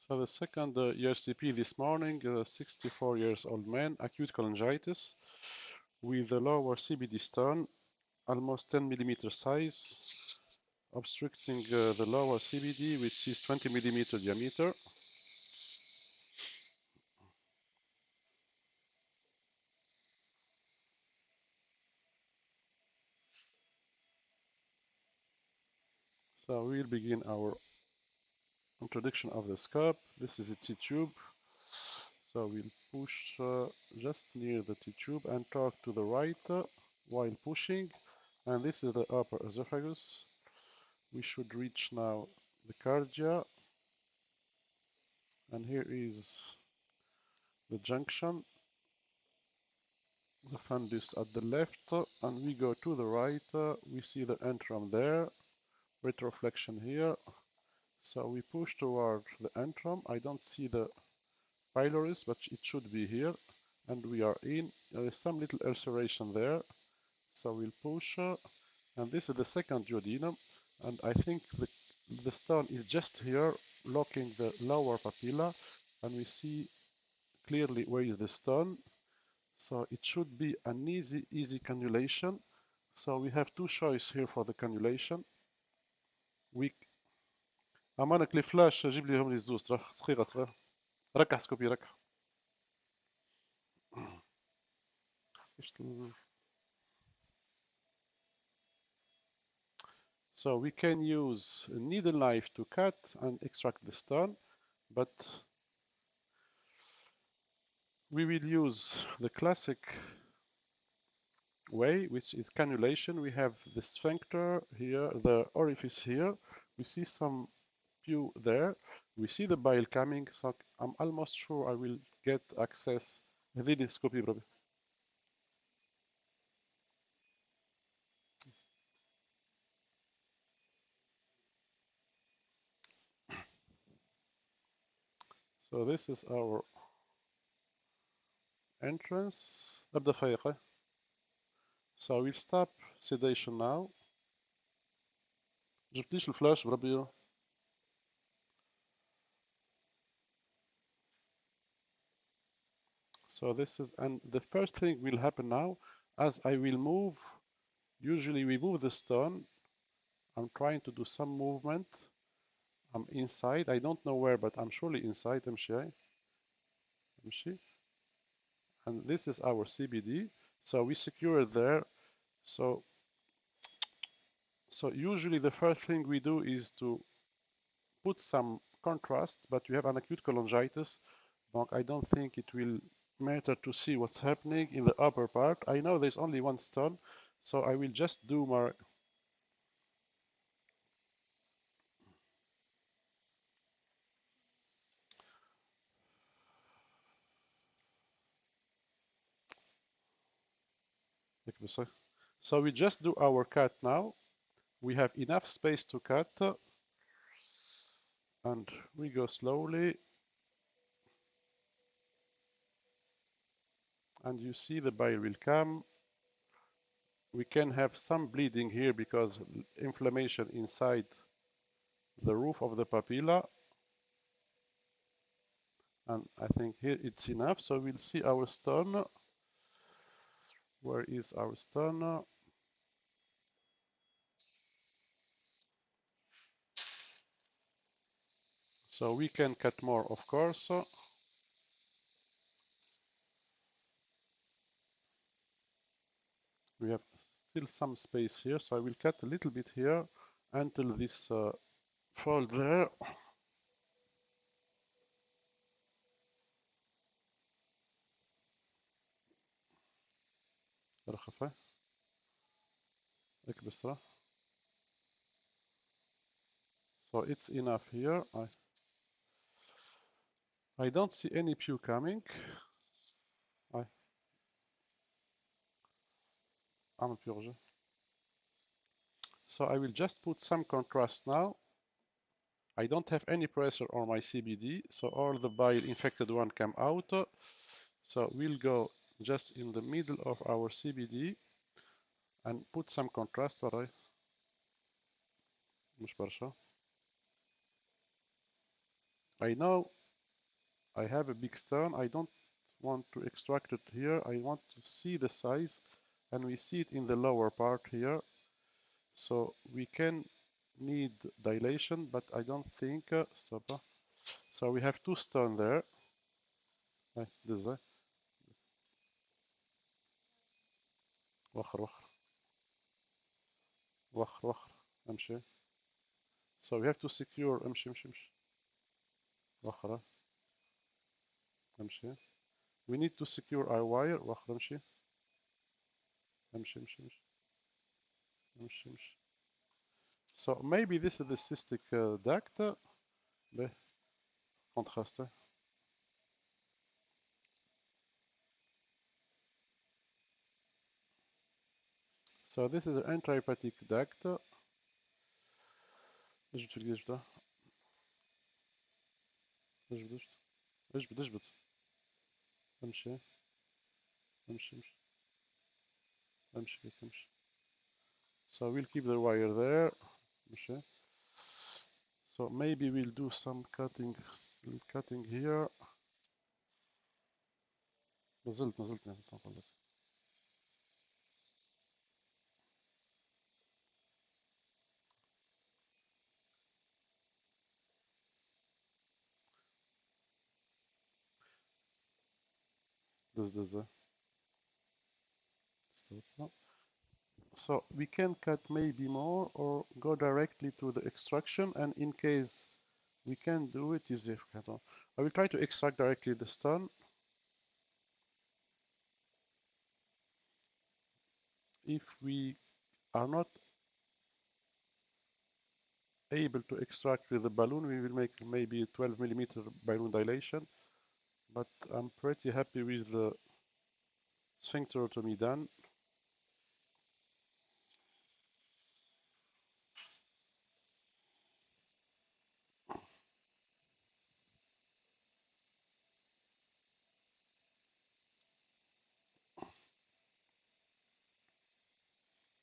So the second ERCP this morning, a 64 years old man, acute cholangitis, with a lower CBD stone, almost 10 millimeter size, obstructing the lower CBD, which is 20 millimeter diameter. So we'll begin our introduction of the scope. This is a T-tube. So we'll push just near the T-tube and torque to the right while pushing. And this is the upper esophagus. We should reach now the cardia. And here is the junction, the fundus at the left, and we go to the right. We see the antrum there, retroflexion here. So we push toward the antrum. I don't see the pylorus, but it should be here. And we are in. There is some little ulceration there. So we'll push. And this is the second duodenum. And I think the stone is just here, locking the lower papilla. And we see clearly where is the stone. So it should be an easy cannulation. So we have two choices here for the cannulation. We امانك لي فلاش جيب لي هم لي الزوز صغيره صغيره ركع سكوبي ركع. So we can use a needle knife to cut and extract the stone, but we will use the classic way, which is cannulation. We have the sphincter here, the orifice here. We see some pew there. We see the bile coming, so I'm almost sure I will get access. هذه سكوبي بربي. So this is our entrance. أبدأ فايقة. So we'll stop sedation now. جبتيش الفلاش بربي. So this is, and the first thing will happen now, as I will move, usually we move the stone. I'm trying to do some movement. I'm inside, I don't know where, but I'm surely inside, امشي. And this is our CBD. So we secure it there. So usually the first thing we do is to put some contrast, but you have an acute cholangitis. I don't think it will matter to see what's happening in the upper part. I know there's only one stone, so I will just do my so we just do our cut now. We have enough space to cut, and we go slowly. And you see the bile will come. We can have some bleeding here because inflammation inside the roof of the papilla. And I think here it's enough. So we'll see our stone. Where is our stone? So we can cut more, of course. We have still some space here, so I will cut a little bit here until this fold there. So it's enough here. I don't see any pew coming. I'm a purge. So I will just put some contrast now. I don't have any pressure on my CBD, so all the bile infected one come out. So we'll go just in the middle of our CBD and put some contrast. مش برشا. I know I have a big stone. I don't want to extract it here. I want to see the size, and we see it in the lower part here. So we can need dilation, but I don't think stop. So we have two stone there. This وخر وخر وخر وخر امشي. So we have to secure امشي امشي امشي وخر امشي. We need to secure our wire. وخر امشي امشي امشي امشي امشي امشي. So maybe this is the cystic duct. به contraste. So this is an intrahepatic duct. اجبد في الجيش اجبد اجبد اجبد امشي امشي امشي امشي هيك امشي. So we'll keep the wire there. امشي. So maybe we'll do some cutting here. نزلت يعني نقول لك. This stop. No. So we can cut maybe more or go directly to the extraction, and in case we can do it is if I will try to extract directly the stone. If we are not able to extract with the balloon, we will make maybe 12 millimeter balloon dilation, but I'm pretty happy with the sphincterotomy done.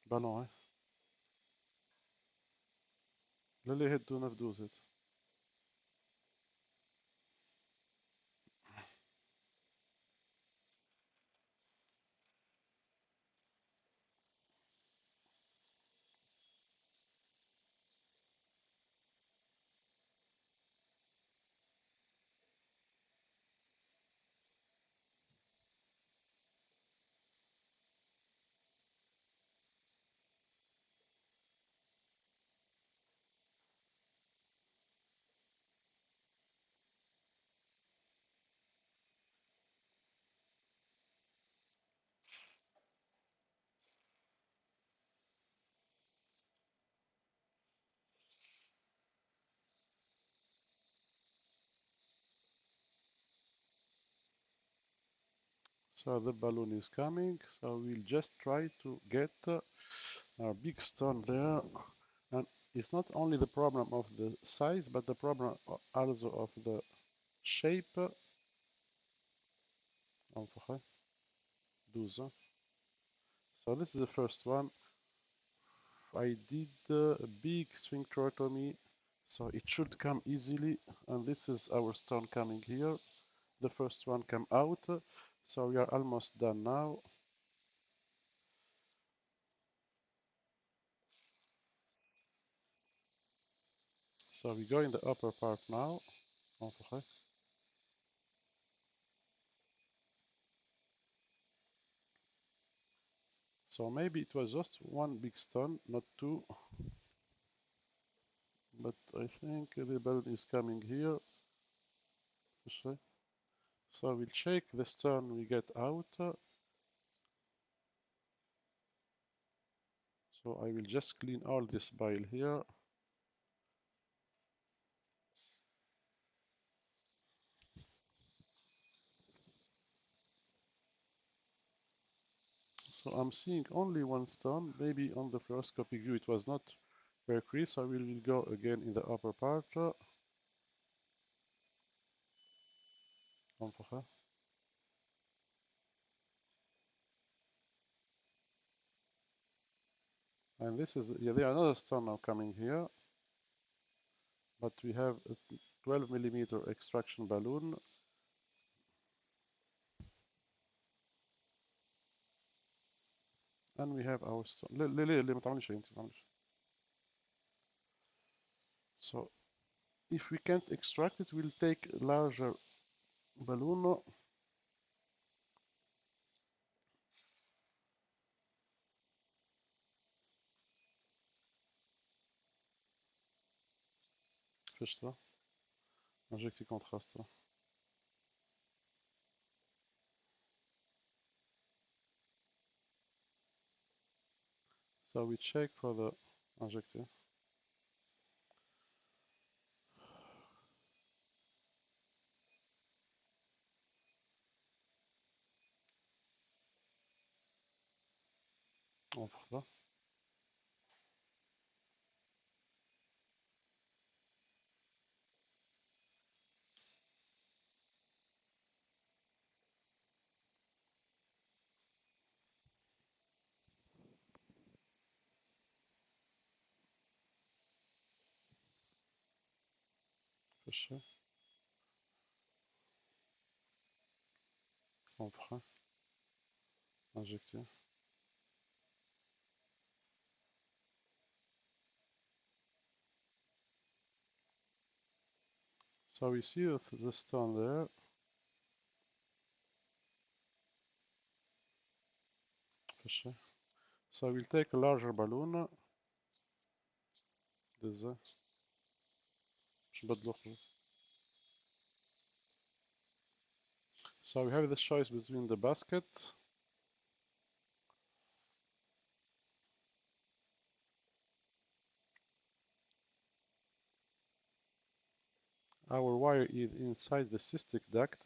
Ballon, hein? لا ليه هيد دون دوز it. So the balloon is coming, so we'll just try to get our big stone there. And it's not only the problem of the size, but the problem also of the shape. So this is the first one. I did a big sphincterotomy, so it should come easily. And this is our stone coming here. The first one come out, so we are almost done now. So we go in the upper part now. So maybe it was just one big stone, not two. But I think the balloon is coming here. So we'll check the stone we get out. So I will just clean all this bile here. So I'm seeing only one stone. Maybe on the fluoroscopic view it was not very clear, so we will go again in the upper part. And this is, yeah, there another stone now coming here. But we have a 12 millimeter extraction balloon. and we have our stone. ليه ما تعمليش انت ما تعمليش. So if we can't extract it, we'll take a larger balloon. فيش ça. Injecter contraste. So we check for the injector. On fait ça. Fish. On prend. Injecter. So we see the stone there. Fish. So we'll take a larger balloon. This. So we have this choice between the basket. Our wire is inside the cystic duct.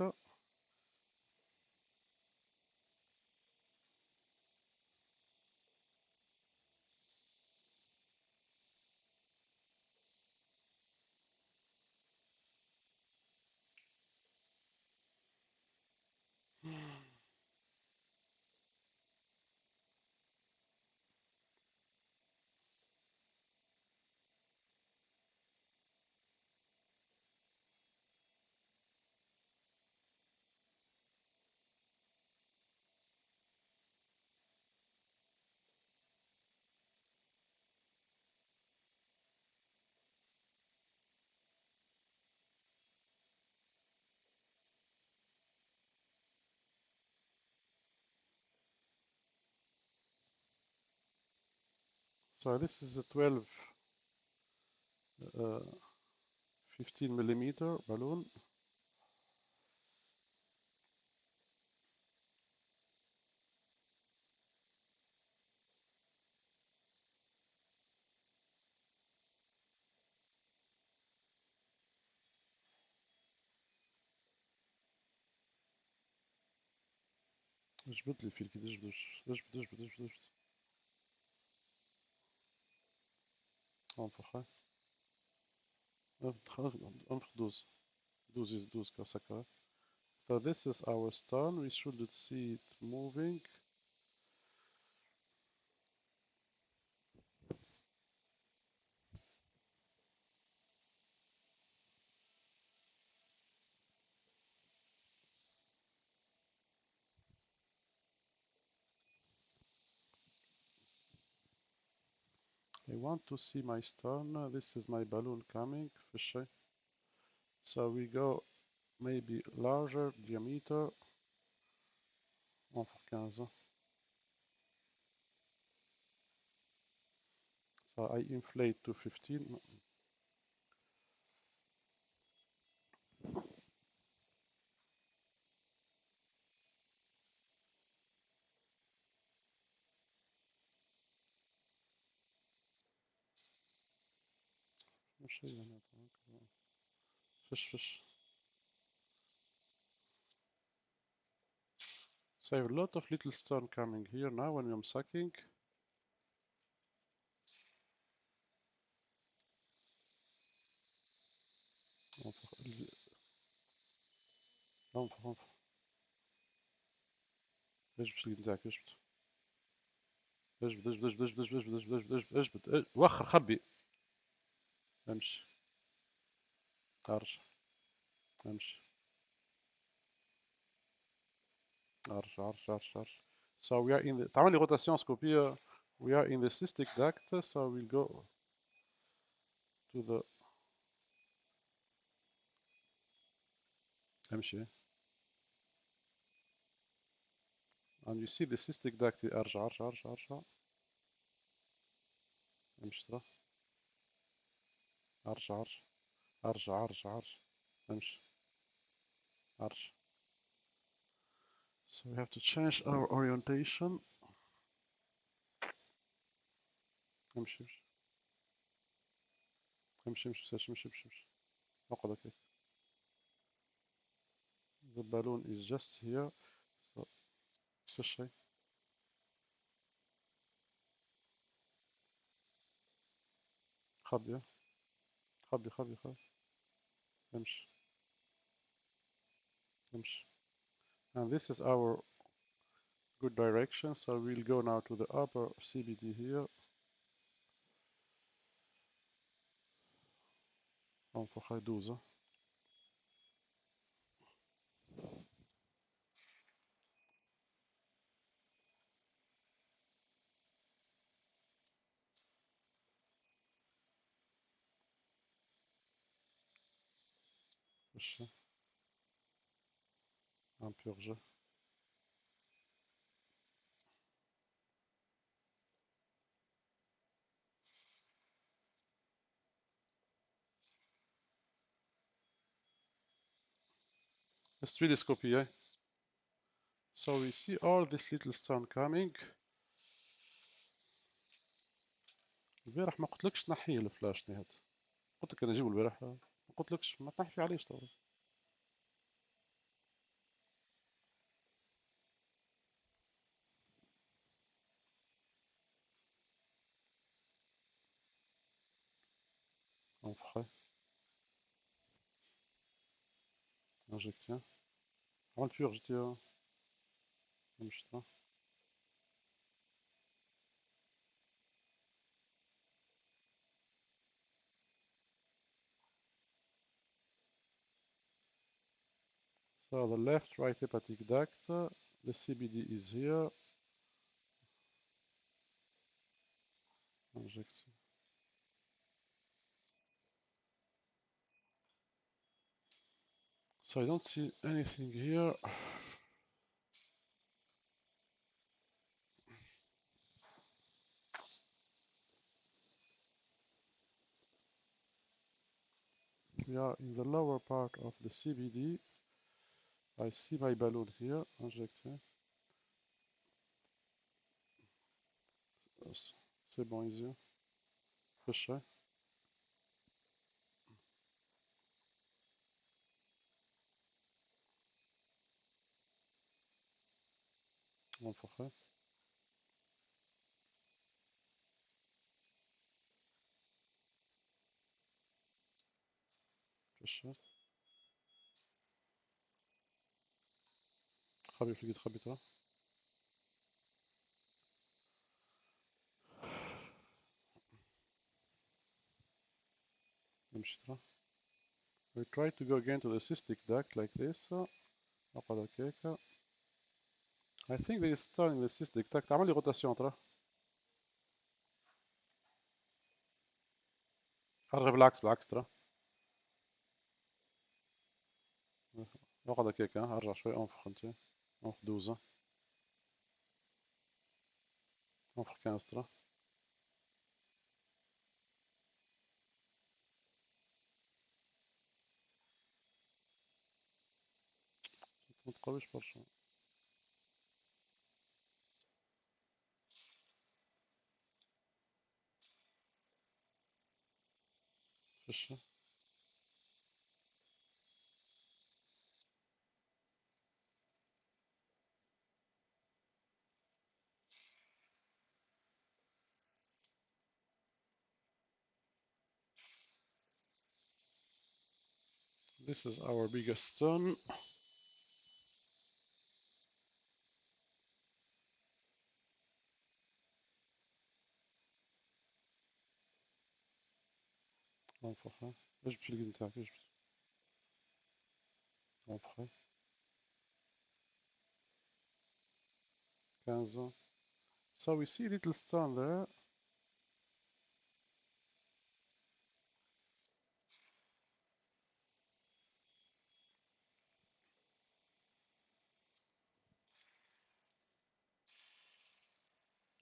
So this is a 12, 15 millimeter balloon. اجبد لي فيك اجبد. انفخ انفخ 12 12 كسكر. So this is our stone. We should see it moving. I want to see my stone. This is my balloon coming. So we go maybe larger diameter. انفخ 15. So I inflate to 15. Fish. So I have a lot of little stone coming here now when I'm sucking. انفخ اجبد وخر خبي. امشي ارجع امشي ارجع. So we are in the تعمل لي روتاسيون سكوبية. We are in the cystic duct, so we'll go to the امشي. And you see the cystic duct. ارجع ارجع ارجع ارجع امشي ترى. ارجع ارجع ارجع ارجع ارجع امشي ارجع. So we have to change our orientation. امشي امشي امشي امشي امشي امشي امشي. اقعد هكاك. The balloon is just here. So فيش شيء. خبي خبي خبي خبي. امشي امشي. And this is our good direction. So we'll go now to the upper CBD here. انفخ هاي دوزة. فيش un purge. Stereoscopy, eh? So we see all this little stone coming. البارح ما قلتلكش تنحيه الفلاش نهاد. قلت لك انا اجيبه البارح. ما قلتلكش ما تنحي فيه علاش تو. انفخ. انجكتي. عملت بيورجتي. مشيت. So the left right hepatic duct, the CBD is here. Inject. So I don't see anything here. We are in the lower part of the CBD. I see my balloon here. Inject. C'est bon, easy. Fish. انفخ. فيش. خبي في اليد خبي ترى. نمشي ترى. We try to go again to the cystic duct like this. اقعد هكاك. I think there is stone in the cystic duct. عمل لي روتاسيون ترى. ارجع بالعكس بالعكس ترى. اقعد هكاك. ارجع شوي. انفخ انت. انفخ دوزة. انفخ 15 ترى. ما تقويش برشا. فيش. This is our biggest stone. انفخ. اجبد في اليد نتاعك اجبد. انفخ. 15. So we see a little stone there.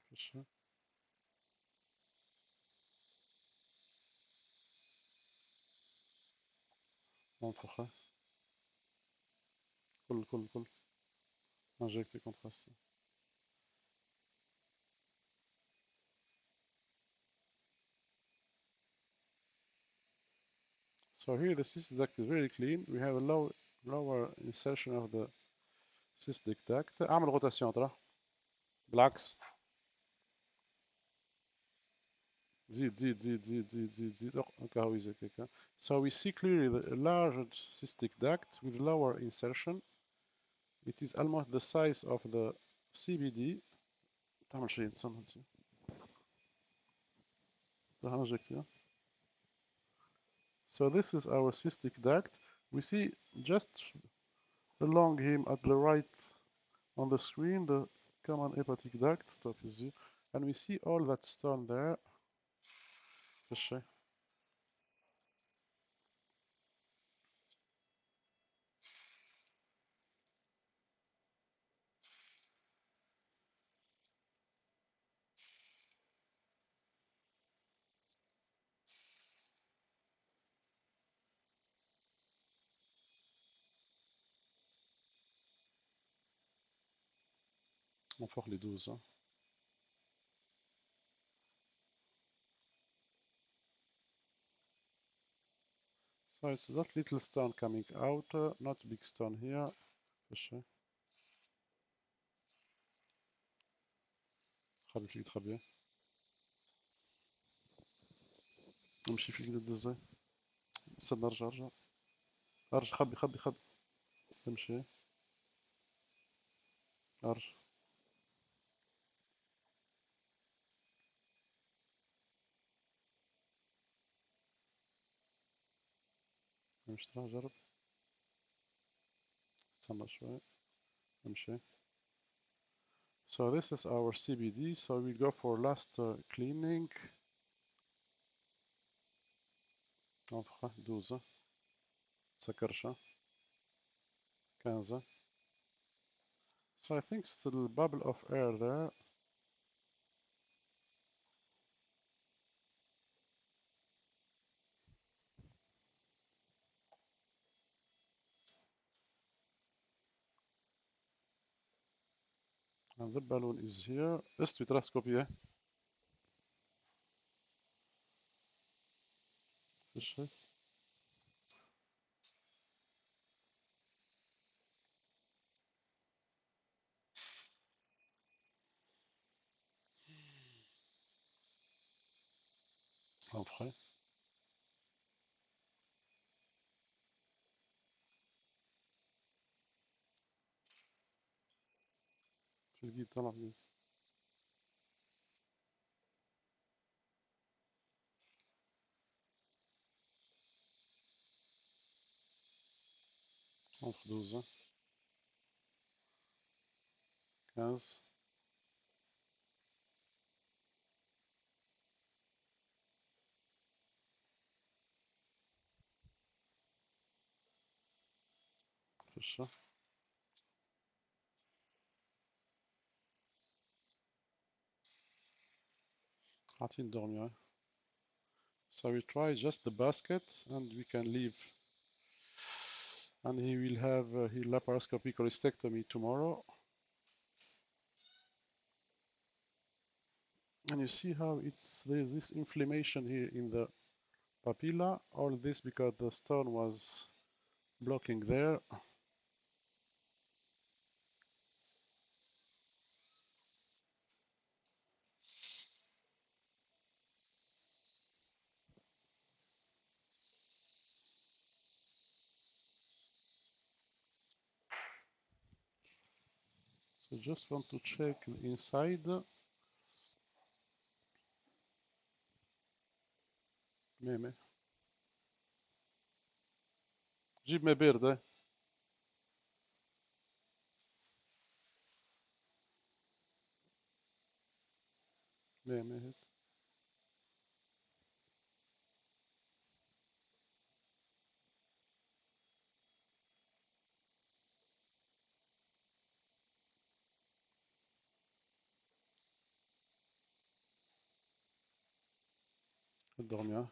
فيش. منفخة. كل injecté contrasté. So here the cystic duct is very clean. We have a lower insertion of the cystic duct. اعمل روتاسيون ترى بالعكس. زيد هكا هو يزيد هكا. So we see clearly the large cystic duct with lower insertion. It is almost the size of the CBD. تعمل شيء تصنع شيء. So this is our cystic duct. We see just along him at the right on the screen the common hepatic duct. Stop is here. And we see all that stone there. فيش. نفوق les 12. So it's that little stone coming out, not big stone here. فيش. خبي فيك تخبيه. نمشي فيك ندزي. استنى ارجع. خبي. امشي. ارجع. امشي ترى جرب. استنى شوي. امشي. So this is our CBD. So we go for last cleaning. نفخة 12. سكرشة 15. So I think it's a little bubble of air there. And the balloon is here. Ist vitroscopie. فيش. نفخة. في الجيد طلع جيد. نفخ 12. 15. فيش. عاطين dormir. So we try just the basket and we can leave. And he will have his laparoscopic cholecystectomy tomorrow. And you see how there's this inflammation here in the papilla. All this because the stone was blocking there. So just want to check inside. ميمي. جيب ماء باردة. مية الدغمية.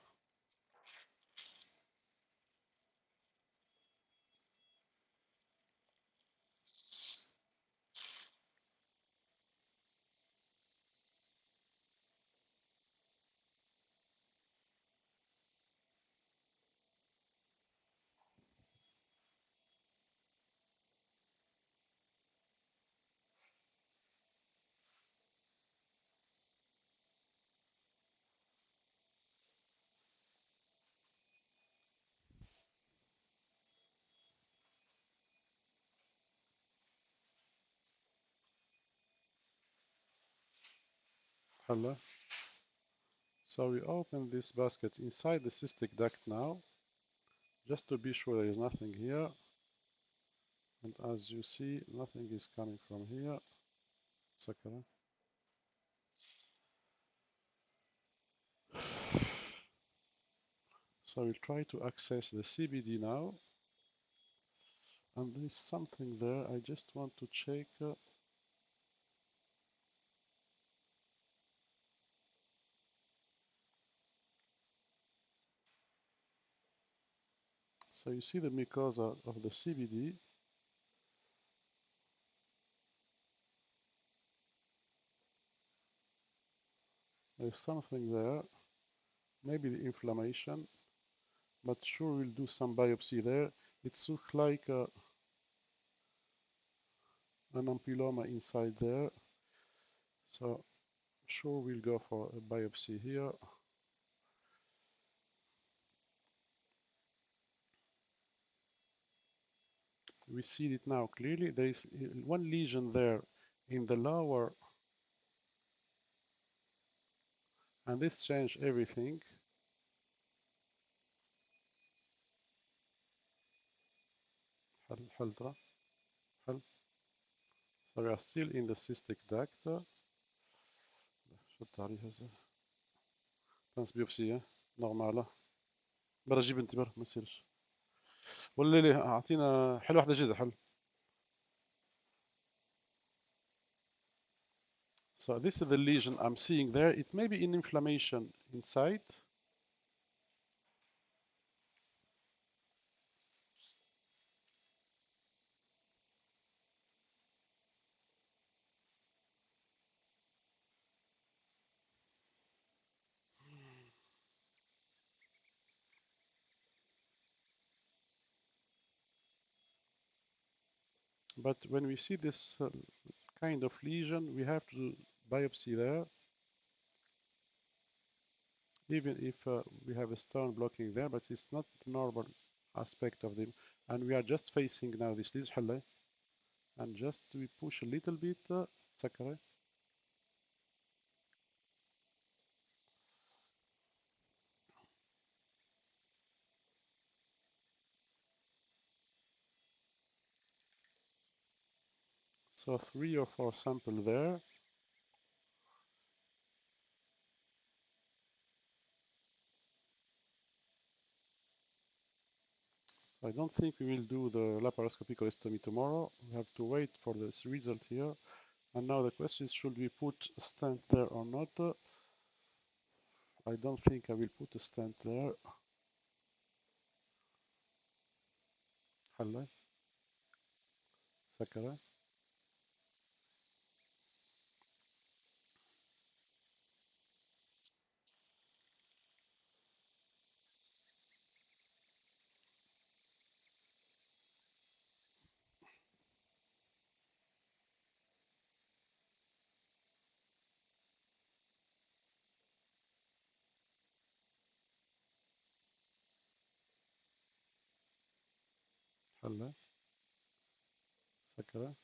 حلو. So we open this basket inside the cystic duct now, just to be sure there is nothing here. And as you see, nothing is coming from here. سكرة. So we'll try to access the CBD now. And there's something there. I just want to check. So you see the mucosa of the CBD. There's something there. Maybe the inflammation. But sure, we'll do some biopsy there. It looks like an ampyloma inside there. So sure, we'll go for a biopsy here. We see it now clearly. There is one lesion there in the lower, and this changed everything. حل. So we are still in the cystic duct. شو التعريف هذا؟ تنس بيوبسية نورمالة. برا جيب انت برا ما يصيرش. ولا ليه اعطينا حل واحدة جديدة حل. So this is the lesion I'm seeing there. It may be an inflammation inside. But when we see this kind of lesion, we have to biopsy there. Even if we have a stone blocking there, but it's not the normal aspect of them. And we are just facing now this lesion. And just we push a little bit. سكرة. So 3 or 4 samples there. So I don't think we will do the laparoscopic colostomy tomorrow. We have to wait for this result here. And now the question is, should we put a stent there or not? I don't think I will put a stent there. حلة. سكرة. حلة. سكرة.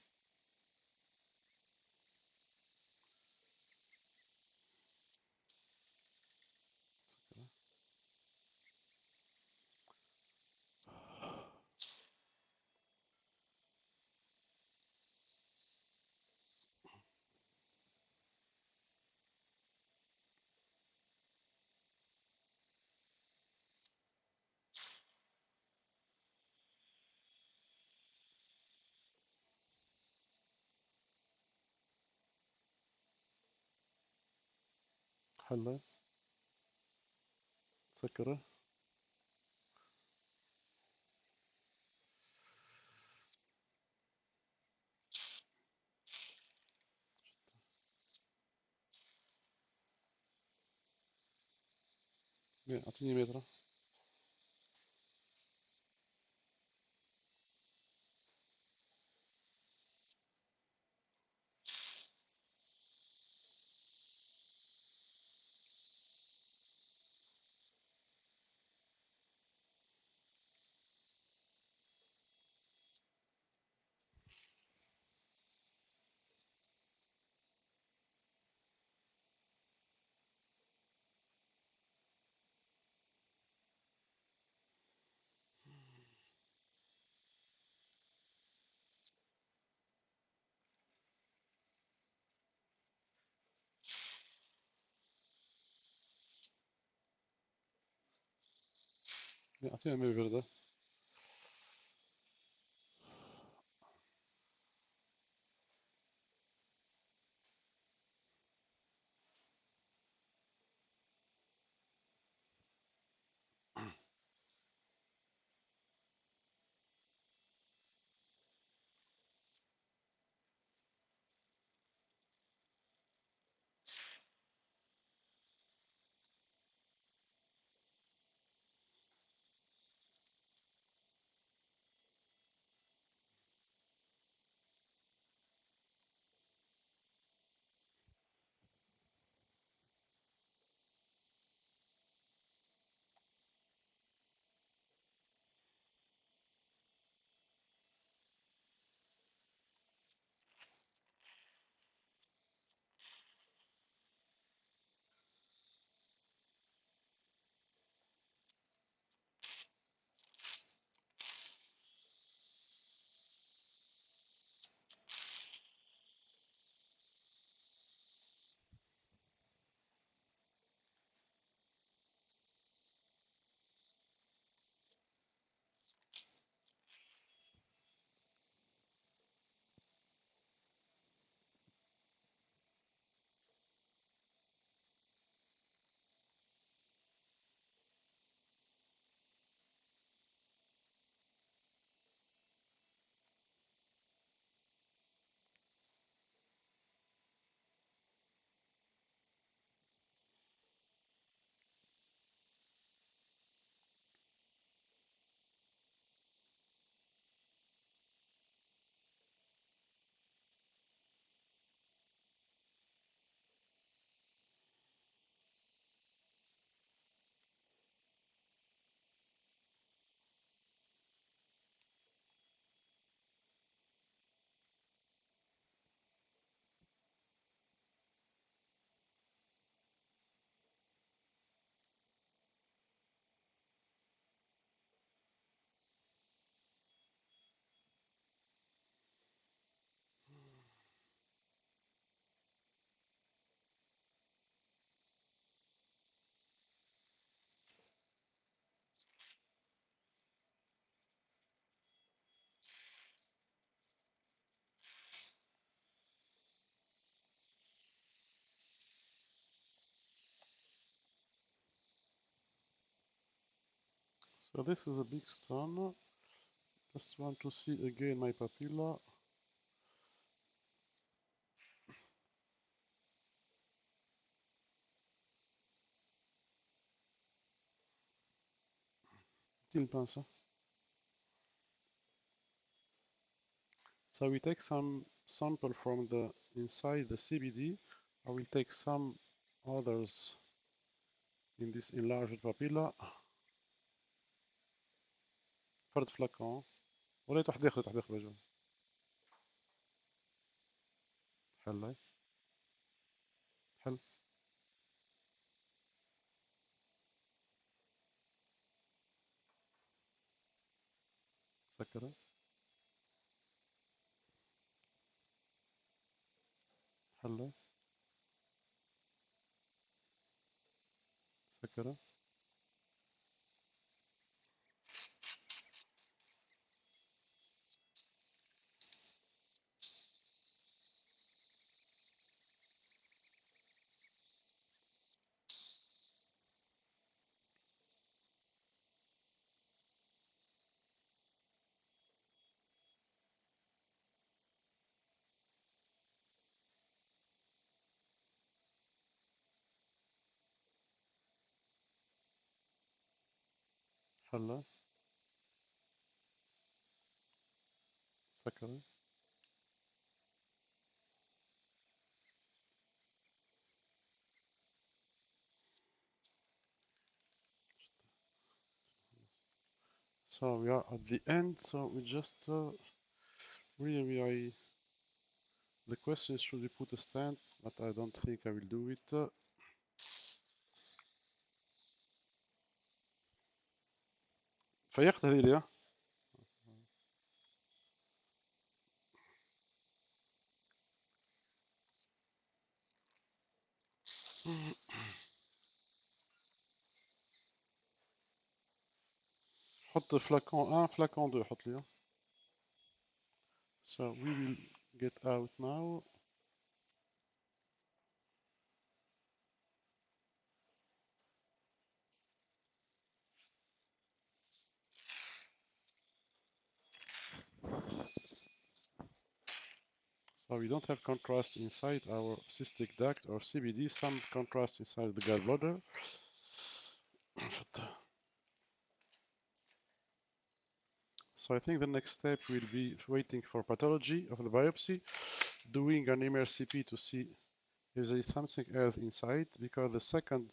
حلة سكره. أعطيني متر. أعطيني ماء باردة. So this is a big stone. Just want to see again my papilla. Une pince. So we take some sample from the inside the CBD. I will take some others in this enlarged papilla. فرد فلاكون ولا تحت داخل بجو. حلو حلو سكره. حلو سكره. هلا سكري. So we are at the end, so we just really the question is should we put a stent, but I don't think I will do it. فيقت هذه ها. حط فلاكون 1 فلاكون 2 حط لي. So we will get out now. So we don't have contrast inside our cystic duct or CBD, some contrast inside the gallbladder. So I think the next step will be waiting for pathology of the biopsy, doing an ERCP to see if there is something else inside, because the second